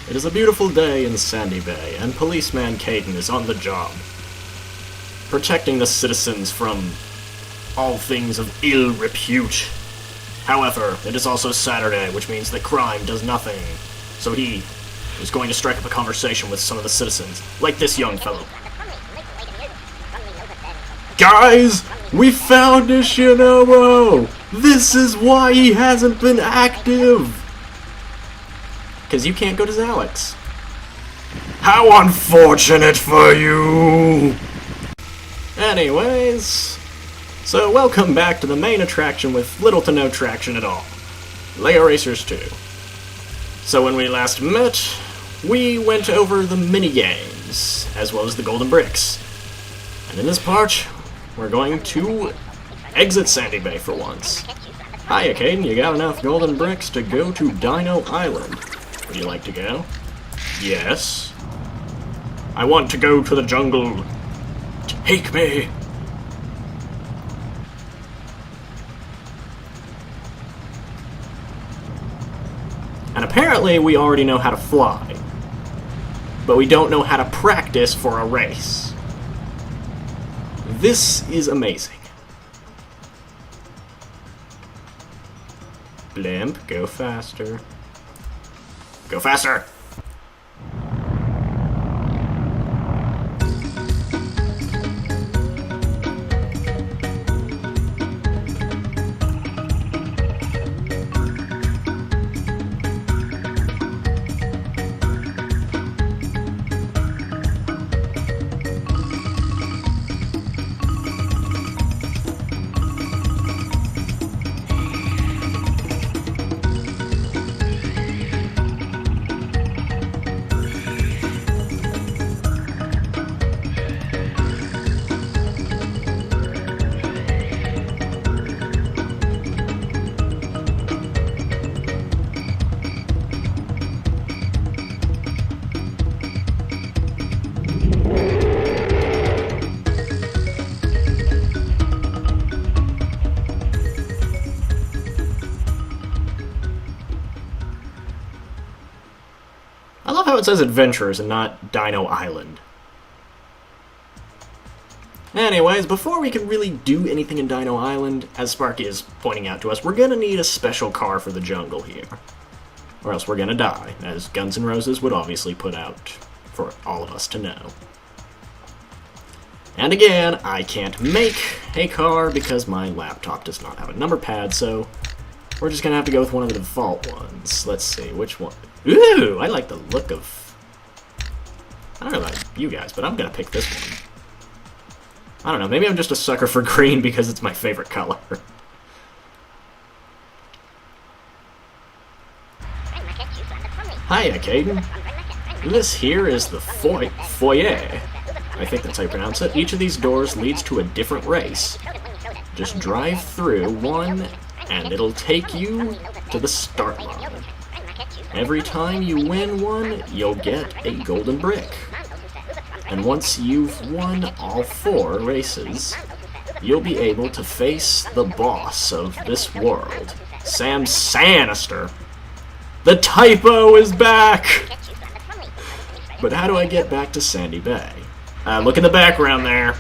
It is a beautiful day in Sandy Bay, and Policeman Caden is on the job, protecting the citizens from all things of ill repute. However, it is also Saturday, which means that crime does nothing, so he is going to strike up a conversation with some of the citizens, like this young fellow. Guys, we found a Shinobu! This is why he hasn't been active! Because you can't go to Zalex. How unfortunate for you! Anyways, so welcome back to the main attraction with little to no traction at all. Lego Racers 2. So when we last met, we went over the mini-games, as well as the golden bricks. And in this part, we're going to exit Sandy Bay for once. Hiya, Caden, you got enough golden bricks to go to Dino Island. Would you like to go? Yes. I want to go to the jungle. Take me. And apparently we already know how to fly. But we don't know how to practice for a race. This is amazing. Blimp, go faster. Go faster! I love how it says Adventures and not Dino Island. Anyways, before we can really do anything in Dino Island, as Sparky is pointing out to us, we're gonna need a special car for the jungle here. Or else we're gonna die, as Guns N' Roses would obviously put out for all of us to know. And again, I can't make a car because my laptop does not have a number pad, so we're just gonna have to go with one of the default ones. Let's see, which one? Ooh, I like the look of... I don't know about you guys, but I'm gonna pick this one. I don't know, maybe I'm just a sucker for green because it's my favorite color. Hiya, Caden. This here is the foyer. I think that's how you pronounce it. Each of these doors leads to a different race. Just drive through one, and it'll take you to the start line. Every time you win one, you'll get a golden brick. And once you've won all 4 races, you'll be able to face the boss of this world, Sam Sanister. The typo is back! But how do I get back to Sandy Bay? Look in the background there.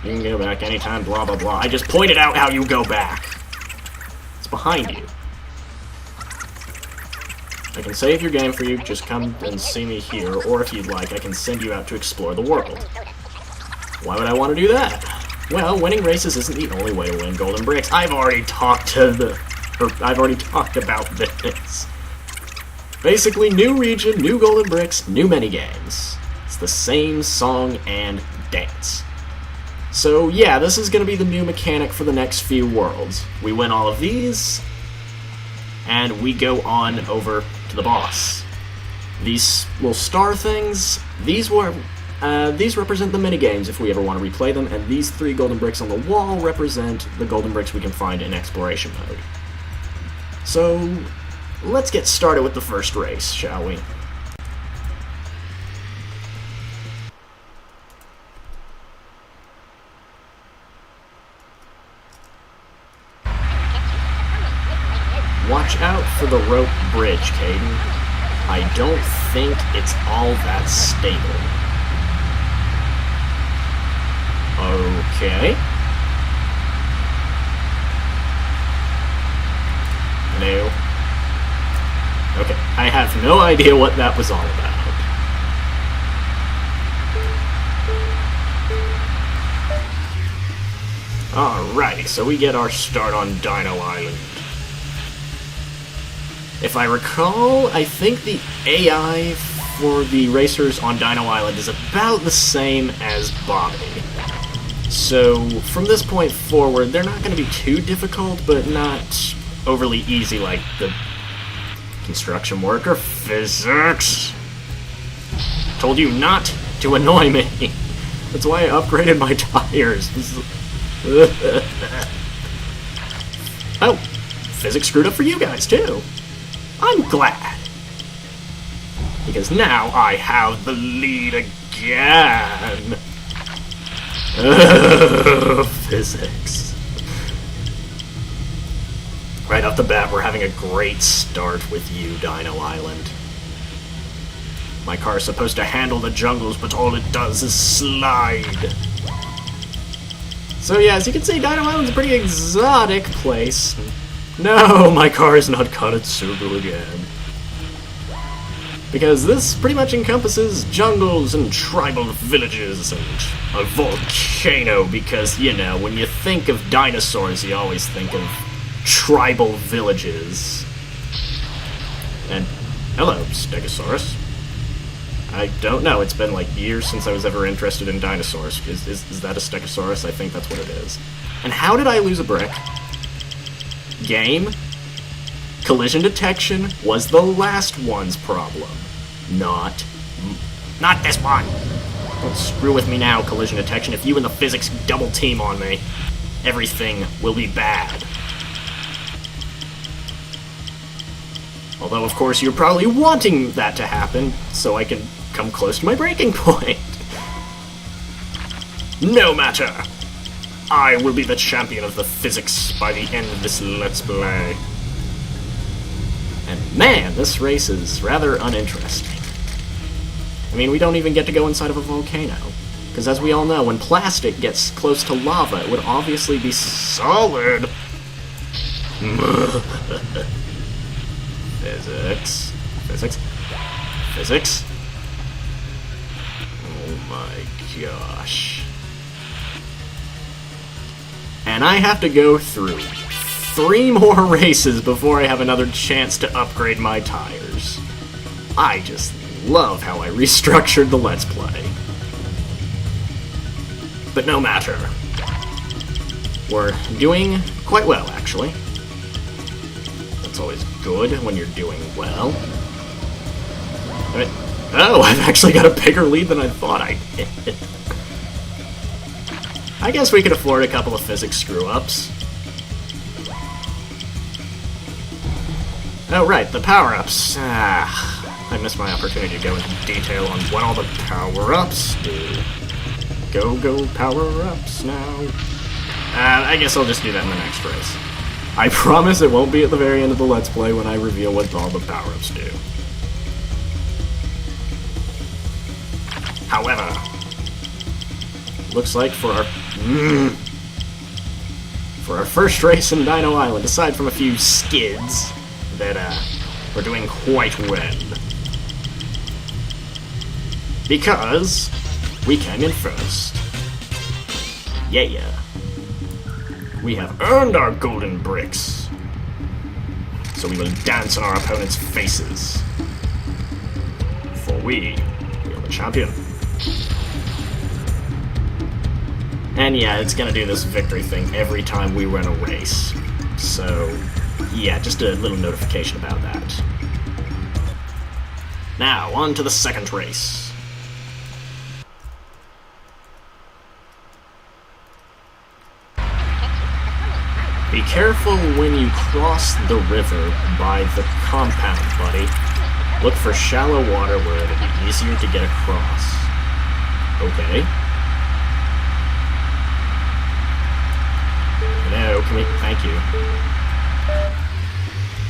You can go back anytime, blah blah blah. I just pointed out how you go back. It's behind you. I can save your game for you, just come and see me here, or if you'd like, I can send you out to explore the world. Why would I want to do that? Well, winning races isn't the only way to win golden bricks. I've already talked about this. Basically, new region, new golden bricks, new minigames. It's the same song and dance. So yeah, this is going to be the new mechanic for the next few worlds. We win all of these, and we go on over to the boss. These little star things, these represent the minigames if we ever want to replay them, and these 3 golden bricks on the wall represent the golden bricks we can find in exploration mode. So, let's get started with the first race, shall we? Watch out for the rope bridge, Caden. I don't think it's all that stable. Okay. No. Okay, I have no idea what that was all about. Alrighty, so we get our start on Dino Island. If I recall, I think the AI for the racers on Dino Island is about the same as Bobby. So, from this point forward, they're not going to be too difficult, but not overly easy like the construction worker physics. Told you not to annoy me. That's why I upgraded my tires. Oh, physics screwed up for you guys, too. I'm glad. Because now I have the lead again. Physics. Right off the bat, we're having a great start with you, Dino Island. My car is supposed to handle the jungles, but all it does is slide. So yeah, as you can see, Dino Island's a pretty exotic place. No, my car is not caught its circle again. Because this pretty much encompasses jungles and tribal villages and a volcano, because, you know, when you think of dinosaurs, you always think of tribal villages. And, hello, Stegosaurus. I don't know, it's been like years since I was ever interested in dinosaurs. Is that a Stegosaurus? I think that's what it is. And how did I lose a brick? Game? Collision detection was the last one's problem. Not this one! Don't screw with me now, collision detection. If you and the physics double team on me, everything will be bad. Although, of course, you're probably wanting that to happen, so I can come close to my breaking point. No matter! I will be the champion of the physics by the end of this Let's Play. And man, this race is rather uninteresting. I mean, we don't even get to go inside of a volcano. Because as we all know, when plastic gets close to lava, it would obviously be solid. Physics. Physics. Physics. Oh my gosh. And I have to go through 3 more races before I have another chance to upgrade my tires. I just love how I restructured the Let's Play. But no matter. We're doing quite well, actually. That's always good when you're doing well. Oh, I've actually got a bigger lead than I thought I did. I guess we could afford a couple of physics screw-ups. Oh, right, the power-ups. I missed my opportunity to go into detail on what all the power-ups do. Go, power-ups now. I guess I'll just do that in the next race. I promise it won't be at the very end of the Let's Play when I reveal what all the power-ups do. However, looks like for our first race in Dino Island, aside from a few skids, that we're doing quite well. Because we came in first. Yeah. We have earned our golden bricks. So we will dance on our opponents' faces. For we are the champion. And yeah, it's gonna do this victory thing every time we win a race. So, yeah, just a little notification about that. Now, on to the second race. Be careful when you cross the river by the compound, buddy. Look for shallow water where it'll be easier to get across. Okay. No, can we... Thank you.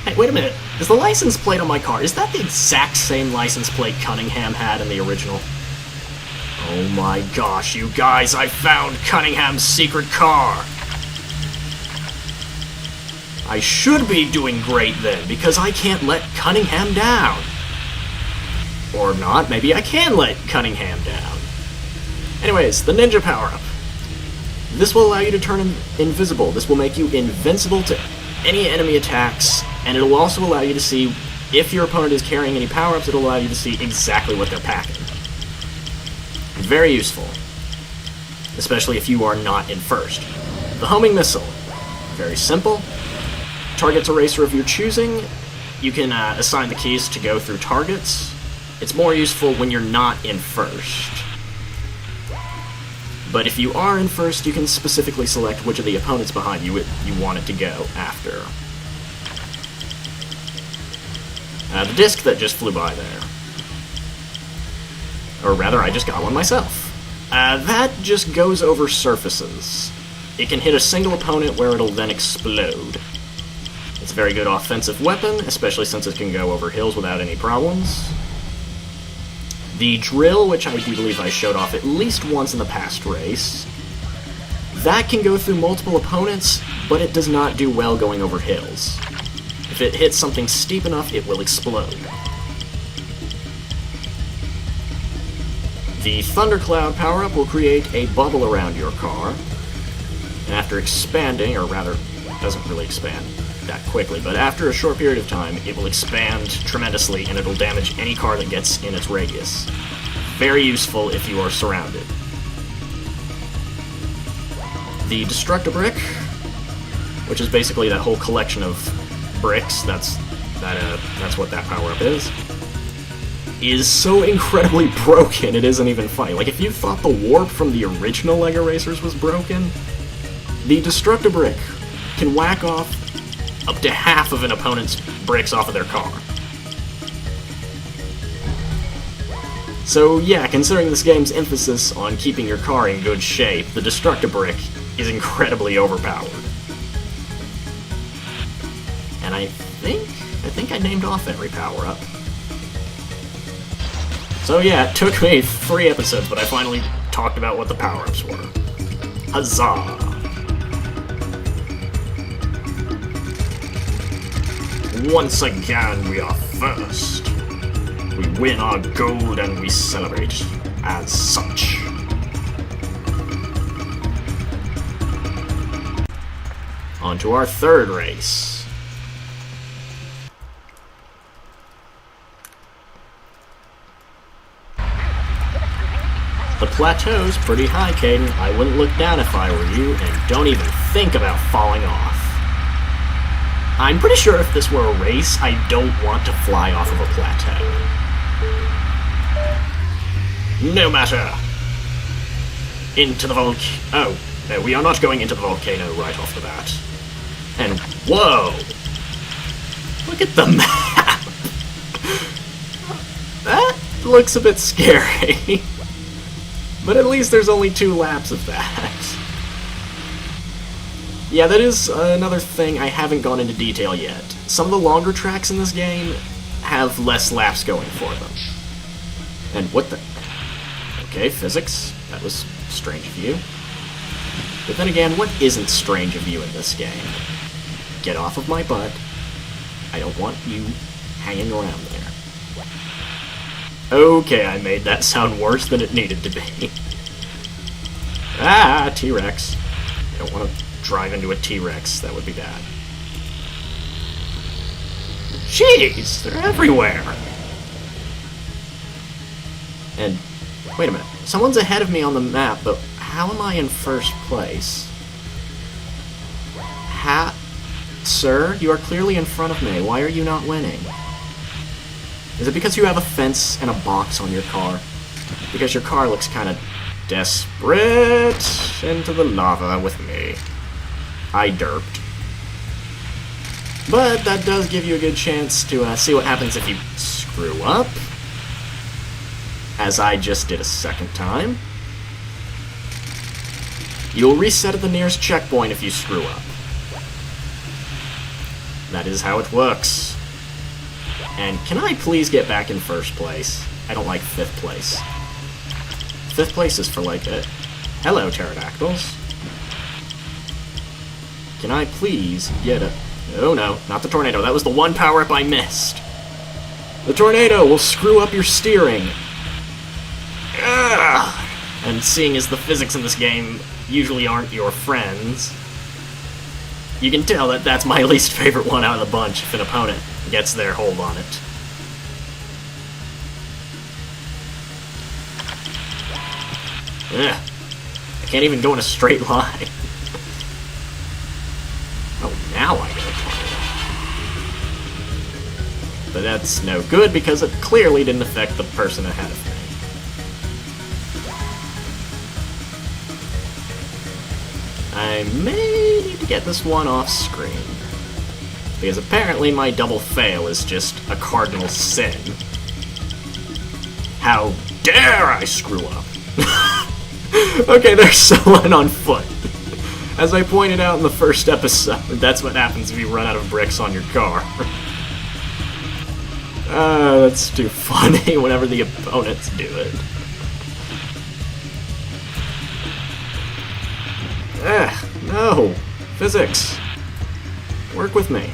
Hey, wait a minute. Is the license plate on my car, is that the exact same license plate Cunningham had in the original? Oh my gosh, you guys, I found Cunningham's secret car! I should be doing great then, because I can't let Cunningham down. Or not, maybe I can let Cunningham down. Anyways, the ninja power-up. This will allow you to turn invisible. This will make you invincible to any enemy attacks, and it will also allow you to see if your opponent is carrying any power-ups. It'll allow you to see exactly what they're packing. Very useful, especially if you are not in first. The homing missile. Very simple. Targets a racer of your choosing. You can assign the keys to go through targets. It's more useful when you're not in first. But if you are in first, you can specifically select which of the opponents behind you want it to go after. The disc that just flew by there. Or rather, I just got one myself. That just goes over surfaces. It can hit a single opponent where it'll then explode. It's a very good offensive weapon, especially since it can go over hills without any problems. The drill, which I do believe I showed off at least once in the past race, that can go through multiple opponents, but it does not do well going over hills. If it hits something steep enough, it will explode. The Thundercloud power-up will create a bubble around your car, and after expanding, or rather, it doesn't really expand that quickly, but after a short period of time, it will expand tremendously and it'll damage any car that gets in its radius. Very useful if you are surrounded. The Destructor Brick, which is basically that whole collection of bricks, that's what that power-up is so incredibly broken it isn't even funny. Like, if you thought the warp from the original LEGO Racers was broken, the Destructor Brick can whack off up to half of an opponent's bricks off of their car. So yeah, considering this game's emphasis on keeping your car in good shape, the Destructor Brick is incredibly overpowered. And I think I named off every power-up. So yeah, it took me 3 episodes, but I finally talked about what the power-ups were. Huzzah! Once again, we are first. We win our gold and we celebrate as such. On to our third race. The plateau's pretty high, Caden. I wouldn't look down if I were you, and don't even think about falling off. I'm pretty sure if this were a race, I don't want to fly off of a plateau. No matter. Into the Oh, no, we are not going into the volcano right off the bat. And, whoa! Look at the map! That looks a bit scary. But at least there's only 2 laps of that. Yeah, that is another thing I haven't gone into detail yet. Some of the longer tracks in this game have less laps going for them. And what the... Okay, physics. That was strange of you. But then again, what isn't strange of you in this game? Get off of my butt. I don't want you hanging around there. Okay, I made that sound worse than it needed to be. Ah, T-Rex. I don't want to drive into a T-Rex. That would be bad. Jeez, they're everywhere. And, wait a minute. Someone's ahead of me on the map, but how am I in first place? Sir, you are clearly in front of me. Why are you not winning? Is it because you have a fence and a box on your car? Because your car looks kind of desperate. Into the lava with me. I derped. But that does give you a good chance to see what happens if you screw up. As I just did a second time. You'll reset at the nearest checkpoint if you screw up. That is how it works. And can I please get back in first place? I don't like 5th place. 5th place is for like it. Hello, pterodactyls. Can I please get a... Oh no, not the tornado. That was the one power-up I missed. The tornado will screw up your steering. Ugh. And seeing as the physics in this game usually aren't your friends, you can tell that that's my least favorite one out of the bunch if an opponent gets their hold on it. Ugh. I can't even go in a straight line. Oh, now I get a tornado. But that's no good because it clearly didn't affect the person ahead of me. I may need to get this one off screen, because apparently my double fail is just a cardinal sin. How dare I screw up? Okay, there's someone on foot. As I pointed out in the first episode, that's what happens if you run out of bricks on your car. That's too funny whenever the opponents do it. No! Physics! Work with me.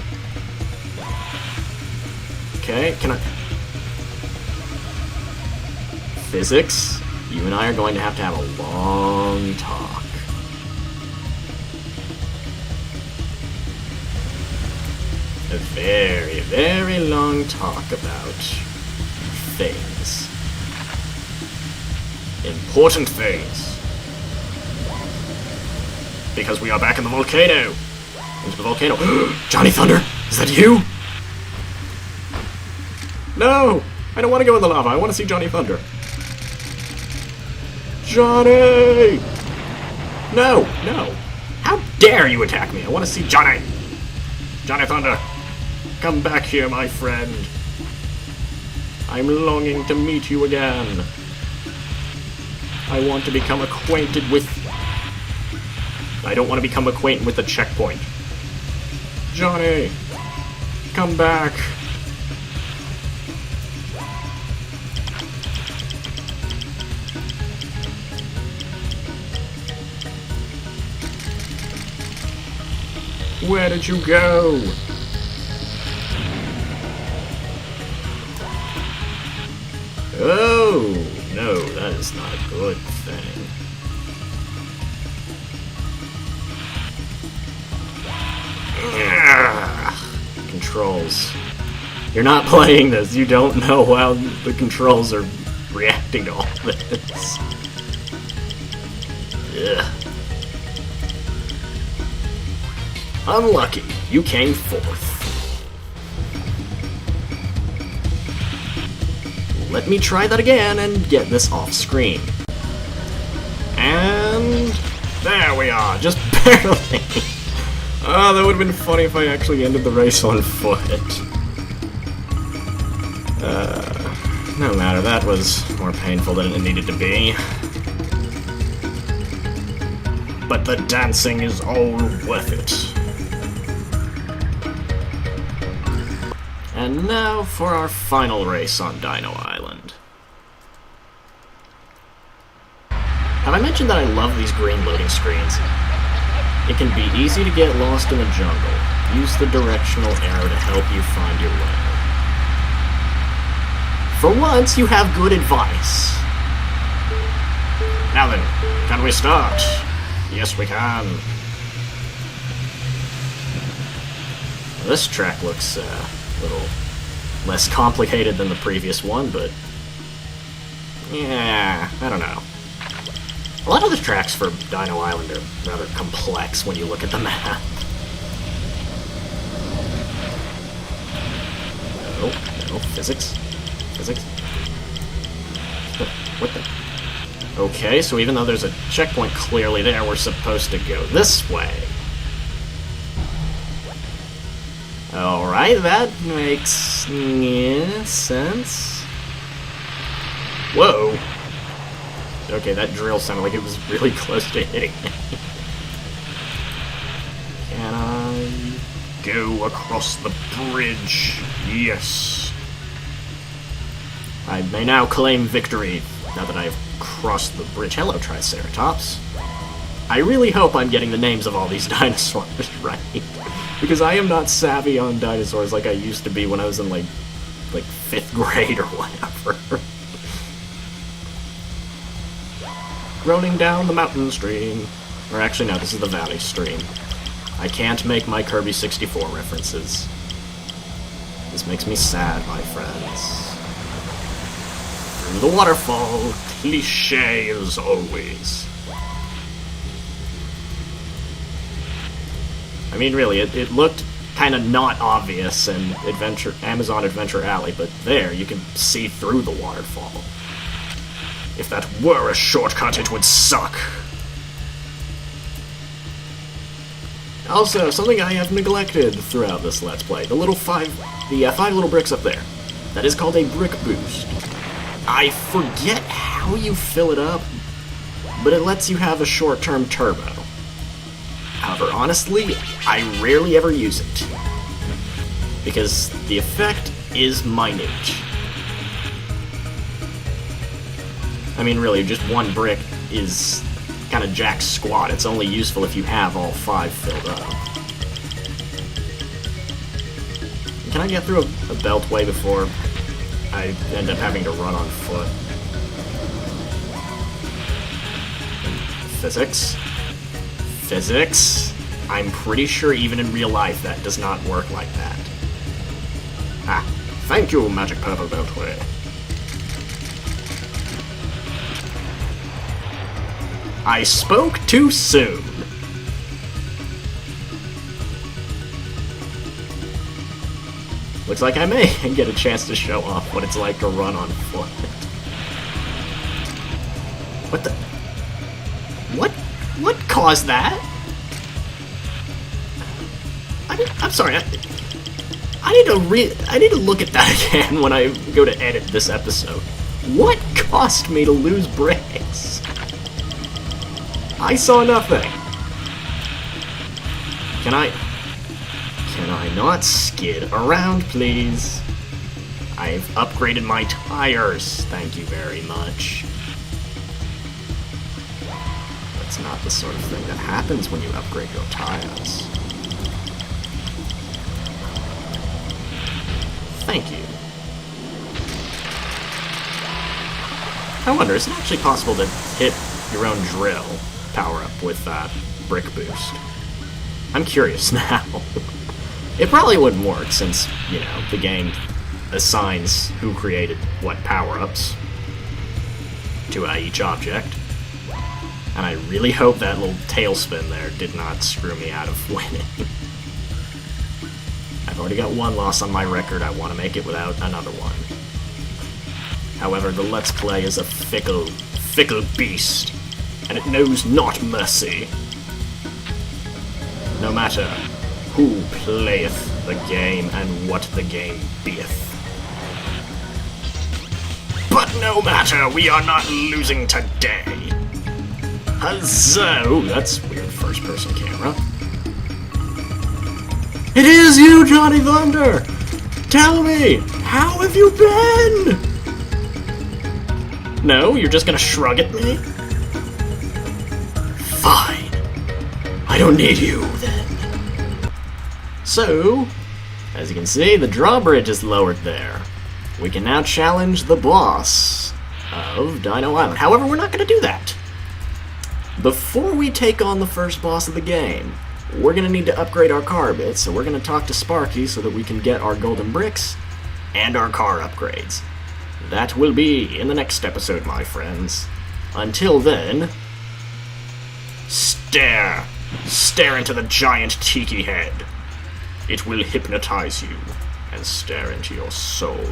Okay, can I... Physics? You and I are going to have a long talk. A very, very long talk about things. Important things. Because we are back in the volcano. Into the volcano. Johnny Thunder, is that you? No! I don't want to go in the lava. I want to see Johnny Thunder. Johnny! No, no. How dare you attack me? I want to see Johnny. Johnny Thunder, come back here, my friend. I'm longing to meet you again. I want to become acquainted with... I don't want to become acquainted with the checkpoint. Johnny, come back. Where did you go? Oh, no, that is not a good thing. Controls. You're not playing this. You don't know how the controls are reacting to all this. Ugh. Unlucky. You came fourth. Let me try that again and get this off screen. And there we are. Just barely. Oh, that would have been funny if I actually ended the race on foot. No matter, that was more painful than it needed to be. But the dancing is all worth it. And now for our final race on Dino Island. Have I mentioned that I love these green loading screens? It can be easy to get lost in the jungle. Use the directional arrow to help you find your way. For once, you have good advice. Now then, can we start? Yes, we can. This track looks a little less complicated than the previous one, but yeah, I don't know. A lot of the tracks for Dino Island are rather complex when you look at the map. No, physics? Physics? What the? Okay, so even though there's a checkpoint clearly there, we're supposed to go this way. Alright, that makes sense. Whoa. Okay, that drill sounded like it was really close to hitting me. go across the bridge. Yes. I may now claim victory, now that I have crossed the bridge. Hello, Triceratops. I really hope I'm getting the names of all these dinosaurs right, because I am not savvy on dinosaurs like I used to be when I was in, like 5th grade or whatever. Rolling down the mountain stream. Or actually, no, this is the valley stream. I can't make my Kirby 64 references. This makes me sad, my friends. Through the waterfall, cliché as always. I mean, really, it looked kind of not obvious in Amazon Adventure Alley, but there, you can see through the waterfall. If that were a shortcut, it would suck. Also, something I have neglected throughout this Let's Play, the 5 little bricks up there. That is called a brick boost. I forget how you fill it up, but it lets you have a short-term turbo. However, honestly, I rarely ever use it, because the effect is minute. I mean, really, just one brick is kind of jack squat. It's only useful if you have all 5 filled up. Can I get through a beltway before I end up having to run on foot? Physics? Physics? I'm pretty sure even in real life that does not work like that. Ah, thank you, Magic Purple Beltway. I spoke too soon. Looks like I may get a chance to show off what it's like to run on foot. What the? What caused that? I'm sorry. I need to look at that again when I go to edit this episode. What caused me to lose bricks? I saw nothing. Can I not skid around, please? I've upgraded my tires. Thank you very much. That's not the sort of thing that happens when you upgrade your tires. Thank you. I wonder, is it actually possible to hit your own drill power-up with that brick boost? I'm curious now. It probably wouldn't work since, you know, the game assigns who created what power-ups to each object. And I really hope that little tailspin there did not screw me out of winning. I've already got one loss on my record. I want to make it without another one. However, the Let's Play is a fickle beast, and it knows not mercy. No matter who playeth the game and what the game beeth. But no matter, we are not losing today. Huzzah! Ooh, that's weird first-person camera. It is you, Johnny Thunder! Tell me, how have you been? No, you're just gonna shrug at me? Fine. I don't need you, then. So, as you can see, the drawbridge is lowered there. We can now challenge the boss of Dino Island. However, we're not going to do that. Before we take on the first boss of the game, we're going to need to upgrade our car a bit, so we're going to talk to Sparky so that we can get our golden bricks and our car upgrades. That will be in the next episode, my friends. Until then, stare into the giant tiki head. It will hypnotize you and stare into your soul.